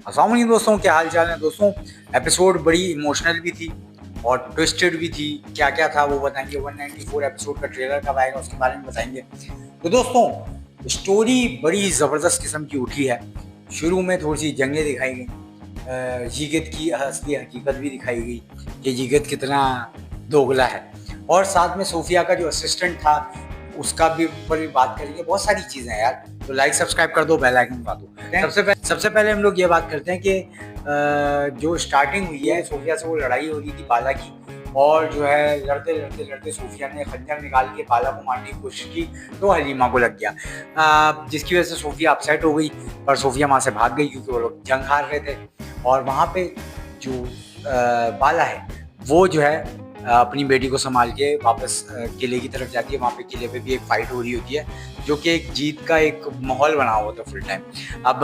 अस्सलाम वालेकुम दोस्तों, क्या हाल चाल है दोस्तों। एपिसोड बड़ी इमोशनल भी थी और ट्विस्टेड भी थी। क्या क्या था वो बताएंगे। 194 एपिसोड का ट्रेलर कब आएगा उसके बारे में बताएंगे। तो दोस्तों, स्टोरी बड़ी ज़बरदस्त किस्म की उठी है। शुरू में थोड़ी सी जंगें दिखाई गई, जीगत की असली हकीकत भी दिखाई गई कि जीगत कितना दोगला है। और साथ में सोफिया का जो असिस्टेंट था उसका भी ऊपर भी बात करेंगे। बहुत सारी चीज़ें हैं यार, तो लाइक सब्सक्राइब कर दो, बेल आइकन दबा दो। सबसे पहले हम लोग ये बात करते हैं कि जो स्टार्टिंग हुई है, सोफिया से वो लड़ाई हो रही थी बाला की, और जो है लड़ते लड़ते लड़ते सोफिया ने खंजर निकाल के बाला को मारने की कोशिश की तो हलीमा को लग गया, जिसकी वजह से सोफिया अपसेट हो गई। पर सोफिया वहाँ से भाग गई क्योंकि वो लोग जंग हार रहे थे। और वहाँ पे जो बाला है वो जो है अपनी बेटी को संभाल के वापस किले की तरफ जाती है। वहाँ पे किले पे भी एक फाइट हो रही होती है जो कि एक जीत का एक माहौल बना हुआ था फुल टाइम। अब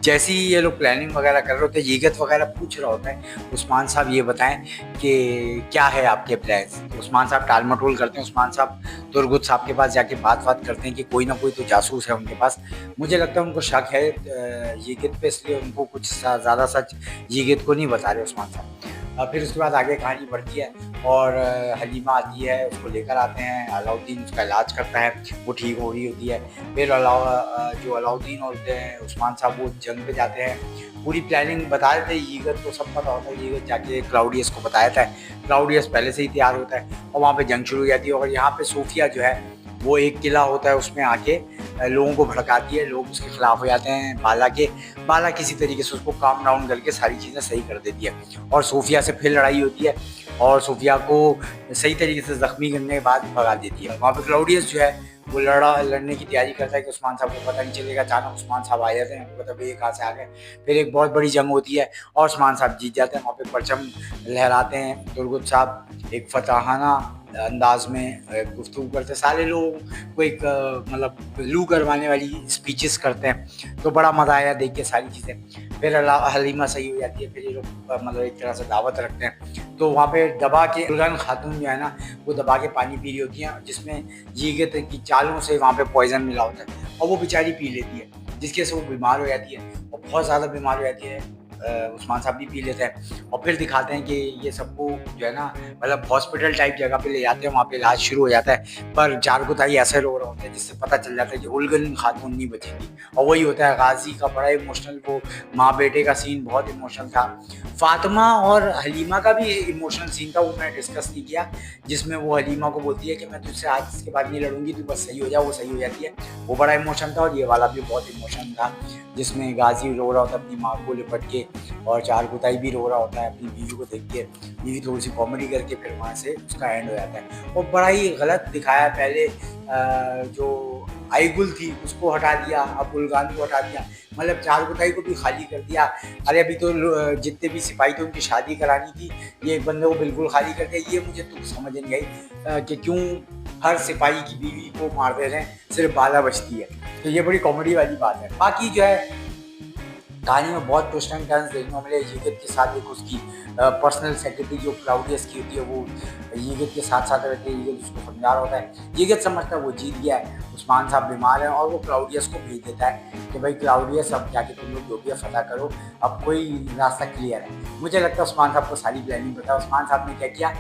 जैसे ही ये लोग प्लानिंग वगैरह कर रहे होते हैं, जीगत वगैरह पूछ रहा होता है उस्मान साहब ये बताएं कि क्या है आपके प्लान्स। तो उस्मान साहब टाल मटोल करते हैं। उस्मान साहब तुरगुत साहब के पास जाके बात करते हैं कि कोई ना कोई तो जासूस है उनके पास। मुझे लगता है उनको शक है जीगत पे, इसलिए उनको कुछ ज़्यादा सच जीगत को नहीं बता रहे उस्मान साहब। फिर उसके बाद आगे कहानी बढ़ती है और हलीमा आती है, उसको लेकर आते हैं। अलाउद्दीन उसका इलाज करता है, वो ठीक हो रही होती है। फिर जो अलाउद्दीन होते हैं उस्मान साहब वो जंग पे जाते हैं। पूरी प्लानिंग बता देते हैं। ईगत को सब पता होता है। ईगत जाके क्लाउडियस को बताया था। क्लाउडियस पहले से ही तैयार होता है और वहाँ पे जंग शुरू हो जाती है। और यहाँ पे सोफिया जो है वो एक किला होता है, उसमें आके लोगों को भड़काती है। लोग उसके खिलाफ हो जाते हैं बाला के। बाला किसी तरीके से उसको काम डाउन करके सारी चीज़ें सही कर देती है और सोफिया से फिर लड़ाई होती है और सोफिया को सही तरीके से जख्मी करने के बाद भगा देती है। वहाँ पे क्लाउडियस जो है वो लड़ने की तैयारी करता है कि उस्मान साहब को पता नहीं चलेगा। अचानक उस्मान साहब आ जाते हैं, मतलब ये कहाँ से आ गए। फिर एक बहुत बड़ी जंग होती है और उस्मान साहब जीत जाते हैं। वहाँ पे परचम लहराते हैं। तुरगुत साहब एक फताहाना अंदाज में गुफ्तगू करते, सारे लोग को एक मतलब लू करवाने वाली स्पीचेस करते हैं। तो बड़ा मज़ा आया देख के सारी चीज़ें। फिर हलीमा सही हो जाती है। फिर ये लोग मतलब एक तरह से दावत रखते हैं। तो वहाँ पे दबा के दुल्हन खातून जो है ना वो दबा के पानी पी रही होती है, जिसमें जीगत की चालों से वहाँ पे पॉइजन मिला होता है और वो बेचारी पी लेती है, जिसकी वजह से वो बीमार हो जाती है और बहुत ज़्यादा बीमार हो जाती है। उस्मान साहब भी पी लेते हैं और फिर दिखाते हैं कि ये सबको जो है ना मतलब हॉस्पिटल टाइप जगह पे ले जाते हैं। वहाँ पे इलाज शुरू हो जाता है। पर जारगुताई ऐसे रो रहा होता है जिससे पता चल जाता है कि उलगन खातून नहीं बचेंगी। और वही होता है गाजी का बड़ा इमोशनल, वो माँ बेटे का सीन बहुत इमोशनल था। फातिमा और हलीमा का भी इमोशनल सीन था, वो मैंने डिस्कस नहीं किया, जिसमें वो हलीमा को बोलती है कि मैं तुझसे आज इसके बाद नहीं लड़ूंगी, तू बस सही हो जा। वो सही हो जाती है। वो बड़ा इमोशन था। और ये वाला भी बहुत इमोशन था जिसमें गाजी रो रहा होता है अपनी माँ को लिपट के और चारगुताई भी रो रहा होता है अपनी बीवी को देख के। बीवी थोड़ी सी कॉमेडी करके फिर वहाँ से उसका एंड हो जाता है। और बड़ा ही गलत दिखाया। पहले जो आईगुल थी उसको हटा दिया, अब गुलगान को हटा दिया, मतलब चारगुताई को भी खाली कर दिया। अरे अभी तो जितने भी सिपाही थे उनकी शादी करानी थी, ये एक बंदे को बिल्कुल खाली कर दिया। ये मुझे तो समझ नहीं आई कि क्यों हर सिपाही की बीवी को मार दे रहे हैं, सिर्फ बाला बचती है। तो ये बड़ी कॉमेडी वाली बात है। बाकी जो है कहानी में बहुत ट्विस्ट एंड टर्न्स देखने को मिले। ईगत के साथ एक उसकी पर्सनल सेक्रेटरी जो क्लाउडियस की होती है वो ईगत के साथ साथ रहती है। ईगत उसको समझा रहा होता है। ईगत समझता है वो जीत गया है, उस्मान साहब बीमार हैं, और वो क्लाउडियस को भेज देता है कि भाई क्लाउडियस अब जाके तुम लोग जो भी है फतह करो, अब कोई रास्ता क्लियर है। मुझे लगता है उस्मान साहब को सारी प्लानिंग पता है। उस्मान साहब ने क्या किया,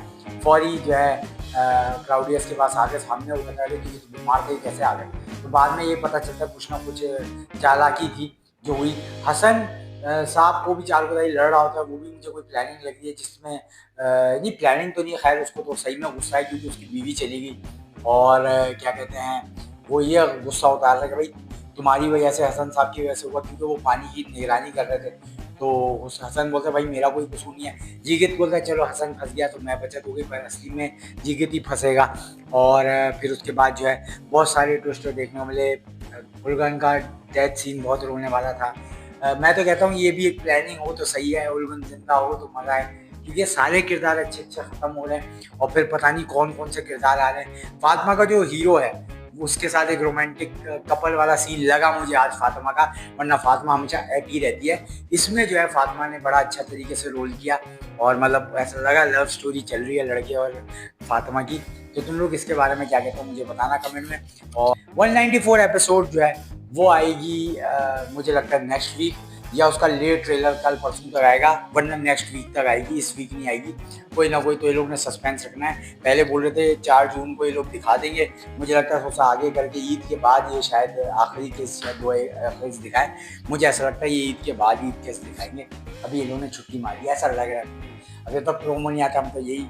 फौरी जो है क्लाउडियस के पास आके सामने वो बता रहे कि बीमार थे कैसे आ गए। तो बाद में ये पता चलता है कुछ ना कुछ चालाकी थी जो हुई। हसन साहब को भी चारगुताई लड़ रहा होता है। वो भी मुझे कोई प्लानिंग लगी है जिसमें नहीं, प्लानिंग तो नहीं है, खैर उसको तो सही में गुस्सा है क्योंकि उसकी बीवी चली गई। और क्या कहते हैं, वो ये गुस्सा उतार रहा है कि भाई तुम्हारी वजह से, हसन साहब की वजह से हुआ, क्योंकि वो पानी की निगरानी कर रहे थे। तो उस हसन बोलते भाई मेरा कोई कसूर नहीं है। जीगत बोलता है चलो हसन फंस गया तो मैं बचत हो गई, पर असली में जीगत ही फंसेगा। और फिर उसके बाद जो है बहुत सारे ट्विस्ट देखने को मिले। उलगन का डेथ सीन बहुत रोने वाला था। मैं तो कहता हूँ ये भी एक प्लानिंग हो तो सही है, उलगन जिंदा हो तो मज़ा है, क्योंकि ये सारे किरदार अच्छे अच्छे ख़त्म हो रहे हैं और फिर पता नहीं कौन कौन से किरदार आ रहे हैं। फातिमा का जो हीरो है उसके साथ एक रोमांटिक कपल वाला सीन लगा मुझे आज फातिमा का, वरना फातिमा हमेशा हैप्पी रहती है। इसमें जो है फातिमा ने बड़ा अच्छा तरीके से रोल किया और मतलब ऐसा लगा लव स्टोरी चल रही है लड़के और फातिमा की। तो तुम लोग इसके बारे में क्या कहते हो मुझे बताना कमेंट में। और 194 एपिसोड जो है वो आएगी मुझे लगता है नेक्स्ट वीक। या उसका लेट ट्रेलर कल परसों तक आएगा, वरना नेक्स्ट वीक तक आएगी, इस वीक नहीं आएगी। कोई ना कोई तो ये लोग ने सस्पेंस रखना है। पहले बोल रहे थे 4 जून को ये लोग दिखा देंगे, मुझे लगता है थोड़ा आगे करके ईद के बाद ये शायद आखिरी केस या 2 केस दिखाएं। मुझे ऐसा लगता है ये ईद के बाद ईद केस दिखाएंगे। अभी इन्होंने छुट्टी मारी, ऐसा लग रहा है। अभी तक प्रोमो नहीं आता, हम तो यही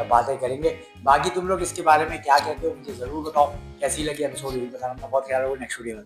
बातें करेंगे। बाकी तुम लोग इसके बारे में क्या कहते हो मुझे ज़रूर बताओ। कैसी लगी एपिसोड, यही बताना। बहुत ख्याल रखो, नेक्स्ट वीडियो में।